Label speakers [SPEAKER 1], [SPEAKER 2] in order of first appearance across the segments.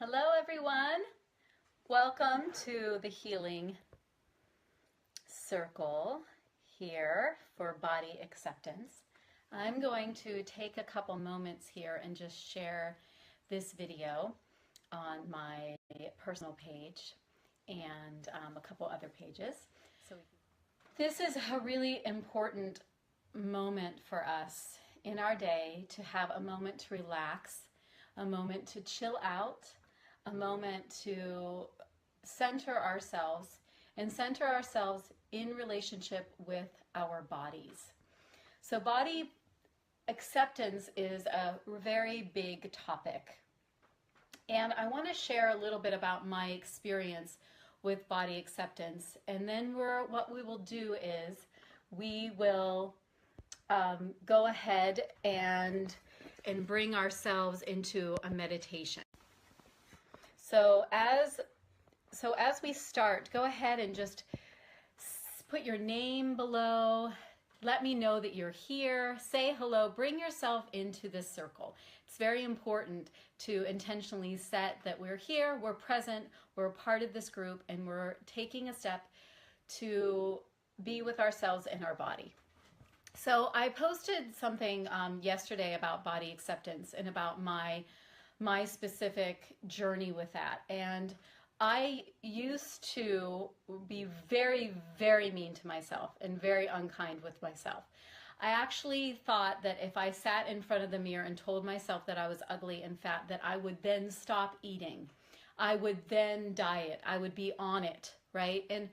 [SPEAKER 1] Hello everyone, welcome to the Healing Circle here for body acceptance. I'm going to take a couple moments here and just share this video on my personal page and a couple other pages. This is a really important moment for us in our day to have a moment to relax, a moment to chill out, a moment to center ourselves and center ourselves in relationship with our bodies. So body acceptance is a very big topic. And I want to share a little bit about my experience with body acceptance. And then what we will do is we will go ahead and bring ourselves into a meditation. So as we start, go ahead and just put your name below. Let me know that you're here. Say hello. Bring yourself into this circle. It's very important to intentionally set that we're here, we're present, we're a part of this group, and we're taking a step to be with ourselves and our body. So I posted something yesterday about body acceptance and about my specific journey with that. And I used to be very, very mean to myself and very unkind with myself. I actually thought that if I sat in front of the mirror and told myself that I was ugly and fat, that I would then stop eating. I would then diet. I would be on it, right? And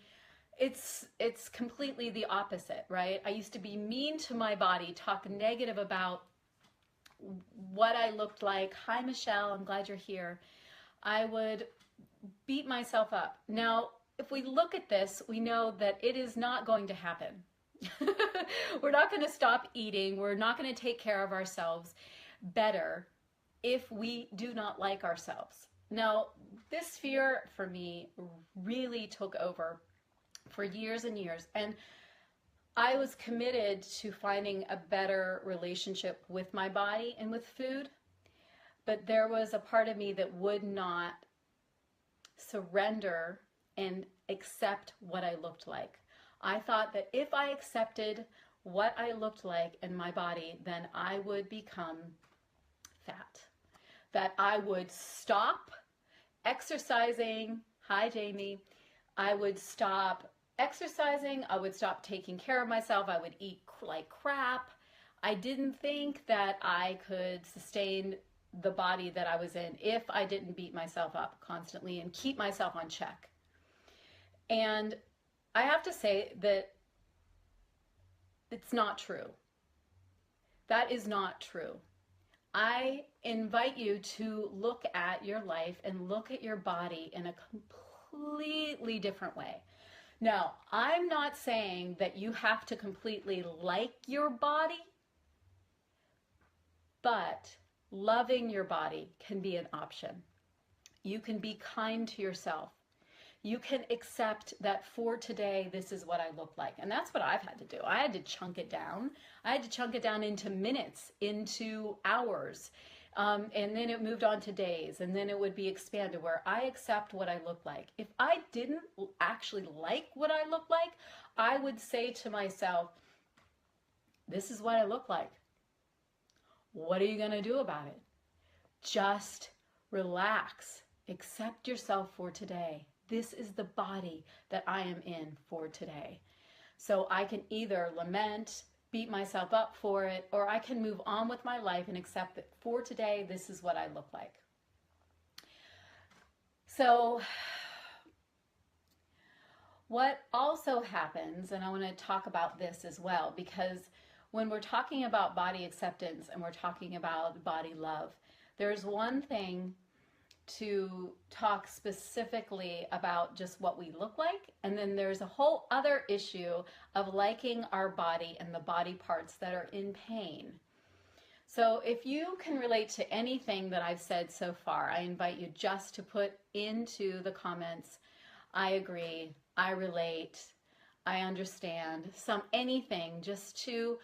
[SPEAKER 1] it's completely the opposite, right? I used to be mean to my body, talk negative about what I looked like. Hi, Michelle, I'm glad you're here. I would beat myself up. Now, if we look at this, we know that it is not going to happen. We're not going to stop eating. We're not going to take care of ourselves better if we do not like ourselves. Now, this fear for me really took over for years and years. And I was committed to finding a better relationship with my body and with food, but there was a part of me that would not surrender and accept what I looked like. I thought that if I accepted what I looked like in my body, then I would become fat. That I would stop exercising. Hi, Jamie. I would stop exercising, I would stop taking care of myself, I would eat like crap. I didn't think that I could sustain the body that I was in if I didn't beat myself up constantly and keep myself on check. And I have to say that it's not true. That is not true. I invite you to look at your life and look at your body in a completely different way. Now, I'm not saying that you have to completely like your body, but loving your body can be an option. You can be kind to yourself. You can accept that for today, this is what I look like. And that's what I've had to do. I had to chunk it down. I had to chunk it down into minutes, into hours. And then it moved on to days, and then it would be expanded where I accept what I look like. If I didn't actually like what I look like, I would say to myself, this is what I look like. What are you going to do about it? Just relax. Accept yourself for today. This is the body that I am in for today. So I can either lament, beat myself up for it, or I can move on with my life and accept that for today, this is what I look like. So what also happens, and I want to talk about this as well, because when we're talking about body acceptance and we're talking about body love, there's one thing to talk specifically about just what we look like, and then there's a whole other issue of liking our body and the body parts that are in pain. So if you can relate to anything that I've said so far, I invite you just to put into the comments, I agree, I relate, I understand, anything, just to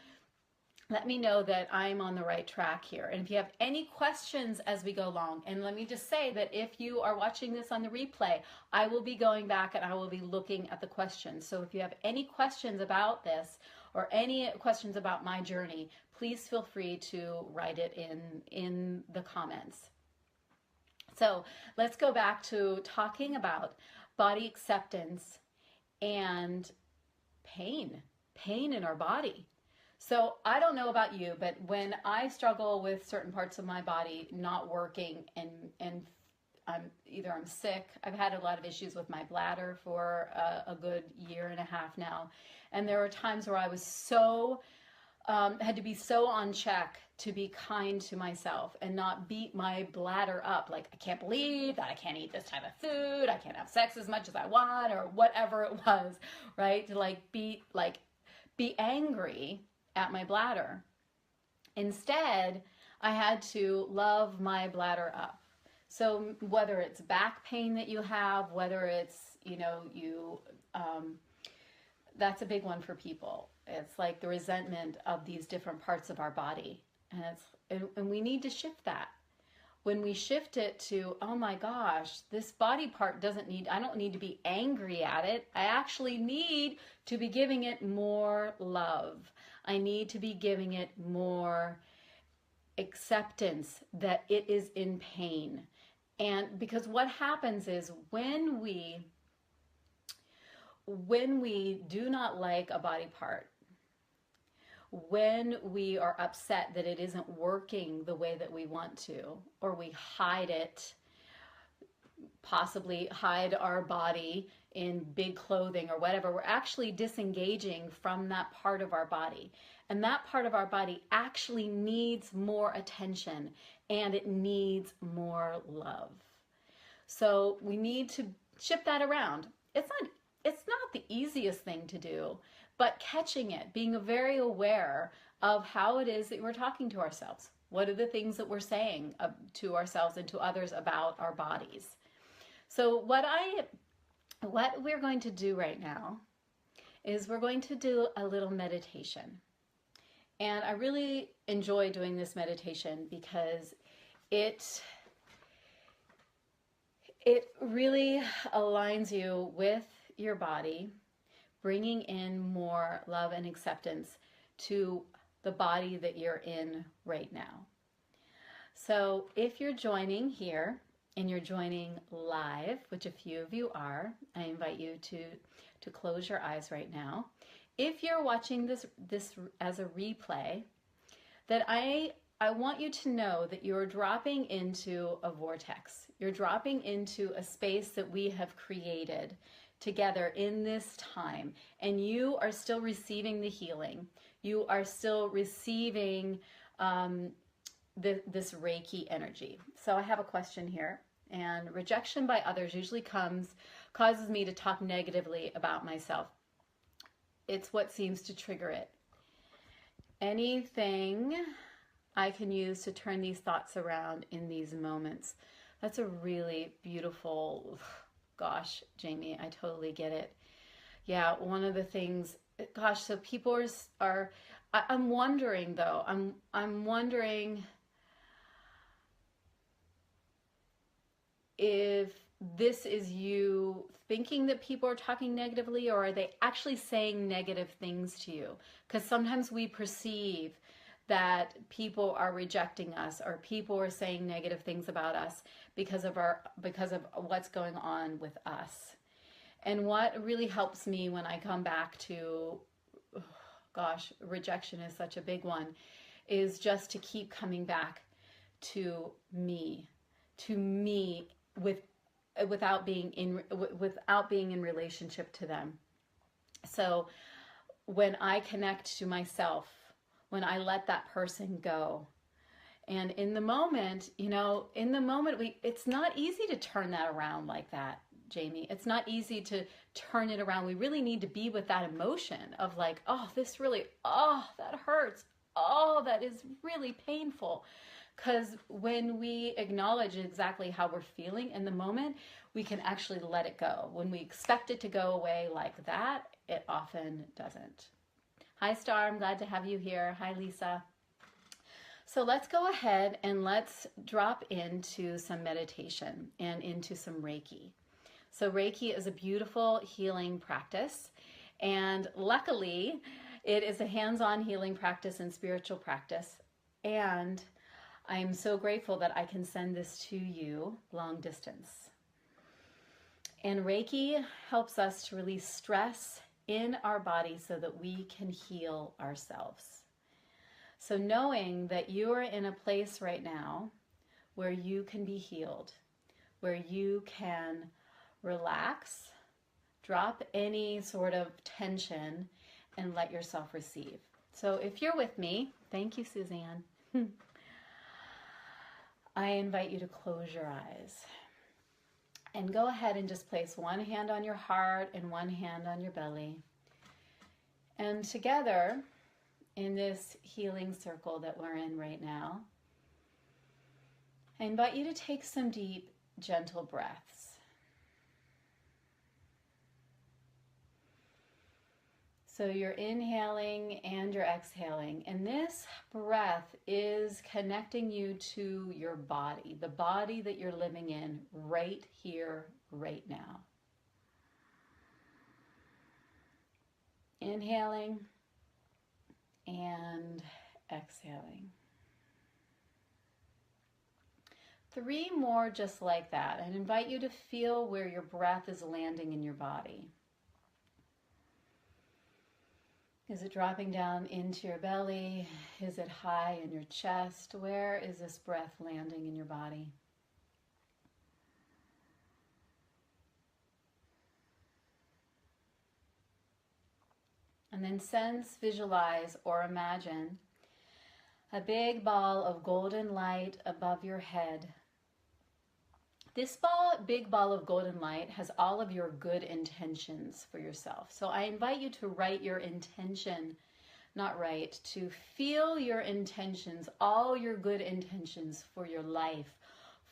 [SPEAKER 1] let me know that I'm on the right track here. And if you have any questions as we go along, and let me just say that if you are watching this on the replay, I will be going back and I will be looking at the questions. So if you have any questions about this or any questions about my journey, please feel free to write it in the comments. So let's go back to talking about body acceptance and pain in our body. So I don't know about you, but when I struggle with certain parts of my body not working and I'm sick, I've had a lot of issues with my bladder for a good year and a half now. And there were times where I was so, had to be so on check to be kind to myself and not beat my bladder up. Like, I can't believe that I can't eat this type of food. I can't have sex as much as I want, or whatever it was, right? To be angry at my bladder. Instead, I had to love my bladder up. So whether it's back pain that you have, whether it's, that's a big one for people. It's like the resentment of these different parts of our body. And we need to shift that. When we shift it to, oh my gosh, this body part I don't need to be angry at it. I actually need to be giving it more love. I need to be giving it more acceptance that it is in pain. And because what happens is when we do not like a body part, when we are upset that it isn't working the way that we want to, or we hide it, possibly hide our body in big clothing or whatever, we're actually disengaging from that part of our body. And that part of our body actually needs more attention and it needs more love. So we need to shift that around. It's not the easiest thing to do, but catching it, being very aware of how it is that we're talking to ourselves. What are the things that we're saying to ourselves and to others about our bodies? So what we're going to do right now is we're going to do a little meditation. And I really enjoy doing this meditation because it really aligns you with your body, bringing in more love and acceptance to the body that you're in right now. So if you're joining here and you're joining live, which a few of you are, I invite you to close your eyes right now. If you're watching this as a replay, that I want you to know that you're dropping into a vortex. You're dropping into a space that we have created together in this time, and you are still receiving the healing. You are still receiving this Reiki energy. So I have a question here, and rejection by others usually causes me to talk negatively about myself. It's what seems to trigger it. Anything I can use to turn these thoughts around in these moments? That's a really beautiful, gosh, Jamie, I totally get it. Yeah, one of the things, gosh, so people are I'm wondering though, I'm wondering if this is you thinking that people are talking negatively, or are they actually saying negative things to you? Because sometimes we perceive that people are rejecting us, or people are saying negative things about us because of what's going on with us. And what really helps me when I come back to, gosh, rejection is such a big one, is just to keep coming back to me without being in relationship to them. So when I connect to myself, when I let that person go, and in the moment, it's not easy to turn that around like that, Jamie. It's not easy to turn it around. We really need to be with that emotion of like, oh, that hurts. Oh, that is really painful. Because when we acknowledge exactly how we're feeling in the moment, we can actually let it go. When we expect it to go away like that, it often doesn't. Hi, Star. I'm glad to have you here. Hi, Lisa. So let's go ahead and let's drop into some meditation and into some Reiki. So Reiki is a beautiful healing practice, and luckily it is a hands-on healing practice and spiritual practice, and I'm so grateful that I can send this to you long distance. And Reiki helps us to release stress in our body so that we can heal ourselves. So knowing that you are in a place right now where you can be healed, where you can relax, drop any sort of tension, and let yourself receive. So if you're with me, thank you, Suzanne. I invite you to close your eyes and go ahead and just place one hand on your heart and one hand on your belly. And together, in this healing circle that we're in right now, I invite you to take some deep, gentle breaths. So you're inhaling and you're exhaling, and this breath is connecting you to your body, the body that you're living in right here, right now. Inhaling and exhaling. 3 more just like that, and invite you to feel where your breath is landing in your body. Is it dropping down into your belly? Is it high in your chest? Where is this breath landing in your body? And then sense, visualize, or imagine a big ball of golden light above your head. This big ball of golden light has all of your good intentions for yourself. So I invite you to write your intention, to feel your intentions, all your good intentions for your life,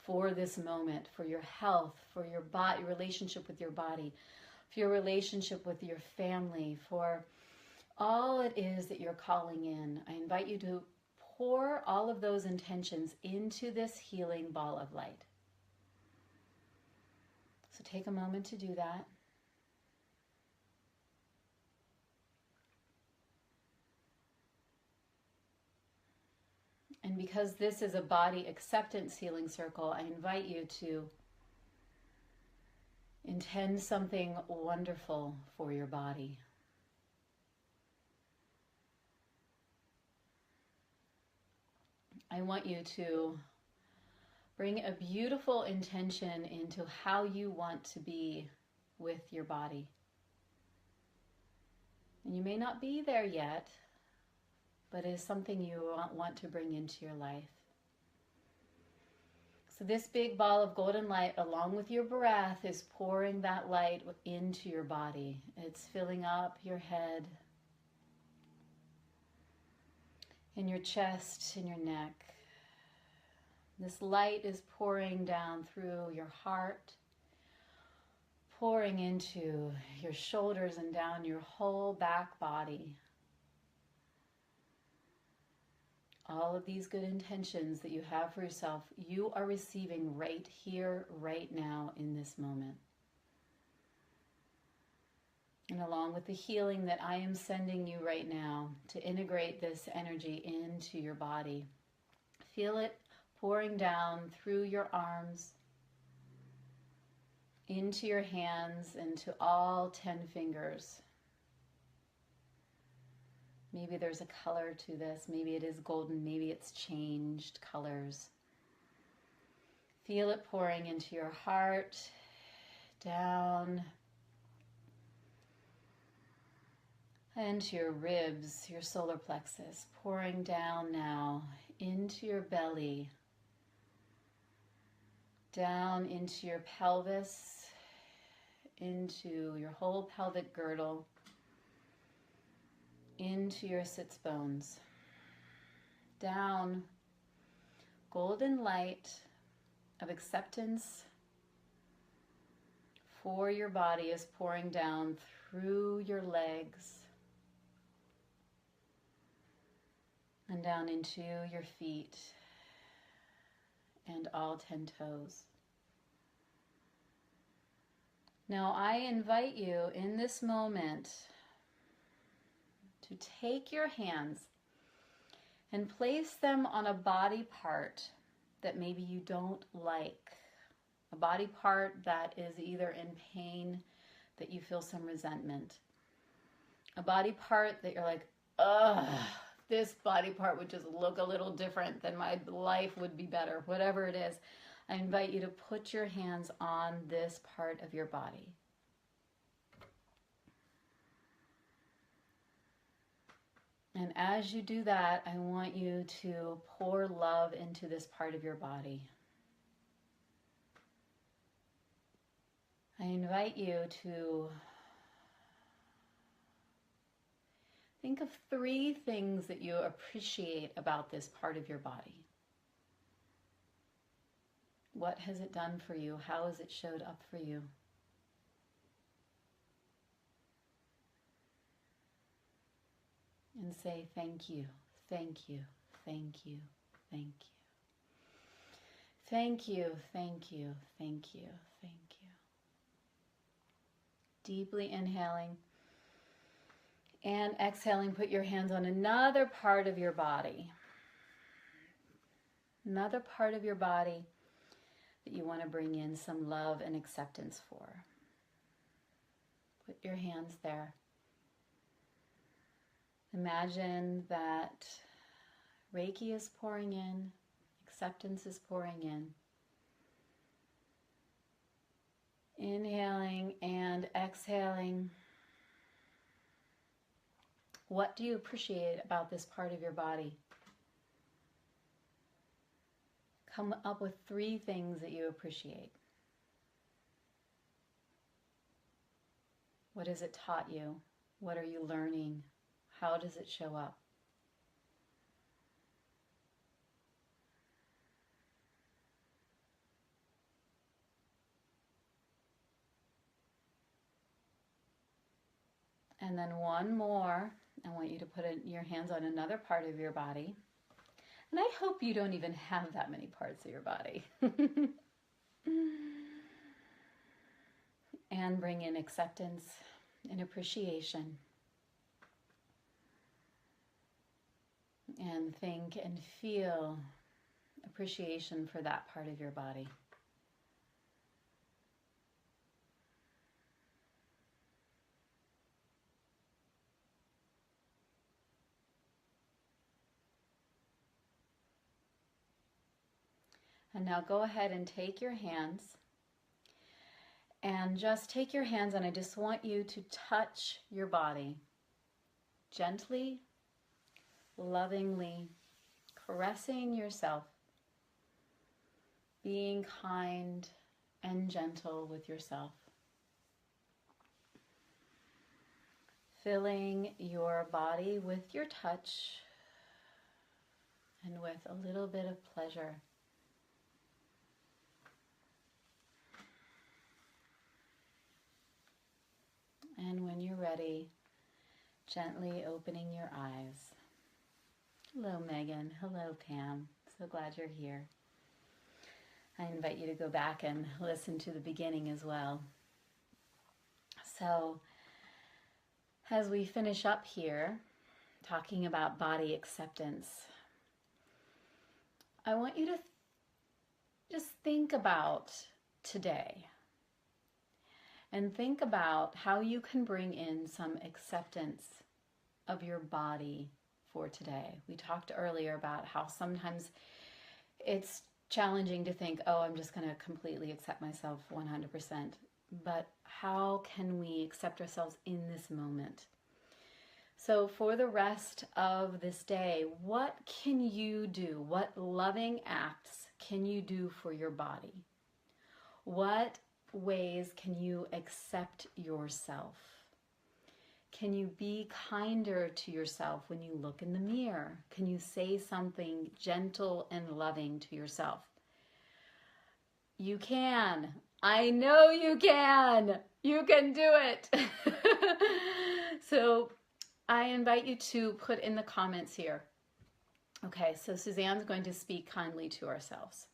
[SPEAKER 1] for this moment, for your health, for your body, your relationship with your body, for your relationship with your family, for all it is that you're calling in. I invite you to pour all of those intentions into this healing ball of light. So take a moment to do that. And because this is a body acceptance healing circle, I invite you to intend something wonderful for your body. I want you to bring a beautiful intention into how you want to be with your body. And you may not be there yet, but it is something you want to bring into your life. So this big ball of golden light, along with your breath, is pouring that light into your body. It's filling up your head, in your chest, in your neck. This light is pouring down through your heart, pouring into your shoulders and down your whole back body. All of these good intentions that you have for yourself, you are receiving right here, right now, in this moment. And along with the healing that I am sending you right now to integrate this energy into your body, feel it pouring down through your arms, into your hands, into all 10 fingers. Maybe there's a color to this. Maybe it is golden. Maybe it's changed colors. Feel it pouring into your heart, down, into your ribs, your solar plexus, pouring down now into your belly, down into your pelvis, into your whole pelvic girdle, into your sits bones, down, golden light of acceptance for your body is pouring down through your legs, and down into your feet and all 10 toes. Now I invite you in this moment to take your hands and place them on a body part that maybe you don't like. A body part that is either in pain, that you feel some resentment. A body part that you're like, ugh, this body part would just look a little different, then my life would be better. Whatever it is, I invite you to put your hands on this part of your body. And as you do that, I want you to pour love into this part of your body. I invite you to think of 3 things that you appreciate about this part of your body. What has it done for you? How has it showed up for you? And say thank you, thank you, thank you, thank you. Thank you, thank you, thank you, thank you. Deeply inhaling and exhaling, put your hands on another part of your body. Another part of your body that you want to bring in some love and acceptance for. Put your hands there. Imagine that Reiki is pouring in, acceptance is pouring in. Inhaling and exhaling. What do you appreciate about this part of your body? Come up with 3 things that you appreciate. What has it taught you? What are you learning? How does it show up? And then one more, I want you to put your hands on another part of your body. And I hope you don't even have that many parts of your body. And bring in acceptance and appreciation. And think and feel appreciation for that part of your body. And now go ahead and take your hands and just take your hands, and I just want you to touch your body gently, lovingly, caressing yourself, being kind and gentle with yourself. Filling your body with your touch and with a little bit of pleasure. And when you're ready, gently opening your eyes. Hello, Megan. Hello, Pam. So glad you're here. I invite you to go back and listen to the beginning as well. So, as we finish up here, talking about body acceptance, I want you to just think about today. And think about how you can bring in some acceptance of your body for today. We talked earlier about how sometimes it's challenging to think, oh, I'm just going to completely accept myself 100%. But how can we accept ourselves in this moment? So for the rest of this day, what can you do? What loving acts can you do for your body? What ways can you accept yourself? Can you be kinder to yourself when you look in the mirror? Can you say something gentle and loving to yourself? You can. I know you can. You can do it. So I invite you to put in the comments here, Okay, so Suzanne's going to speak kindly to herself.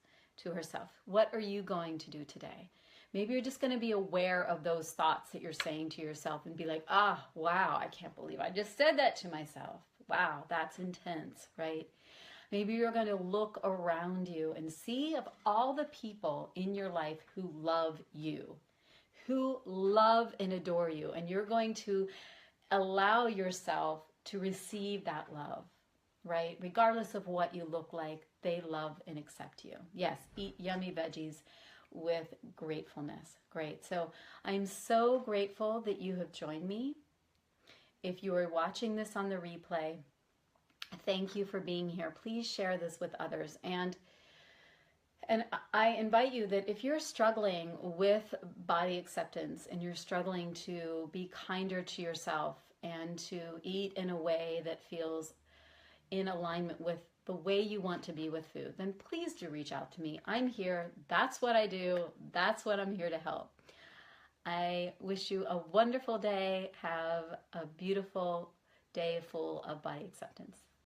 [SPEAKER 1] What are you going to do today? Maybe you're just going to be aware of those thoughts that you're saying to yourself and be like, ah, wow, I can't believe I just said that to myself. Wow, that's intense, right? Maybe you're going to look around you and see of all the people in your life who love you, who love and adore you, and you're going to allow yourself to receive that love, right? Regardless of what you look like, they love and accept you. Yes, eat yummy veggies with gratefulness. Great. So I'm so grateful that you have joined me. If you are watching this on the replay, thank you for being here. Please share this with others. And I invite you that if you're struggling with body acceptance and you're struggling to be kinder to yourself and to eat in a way that feels in alignment with the way you want to be with food, then please do reach out to me. I'm here. That's what I do. That's what I'm here to help. I wish you a wonderful day. Have a beautiful day full of body acceptance.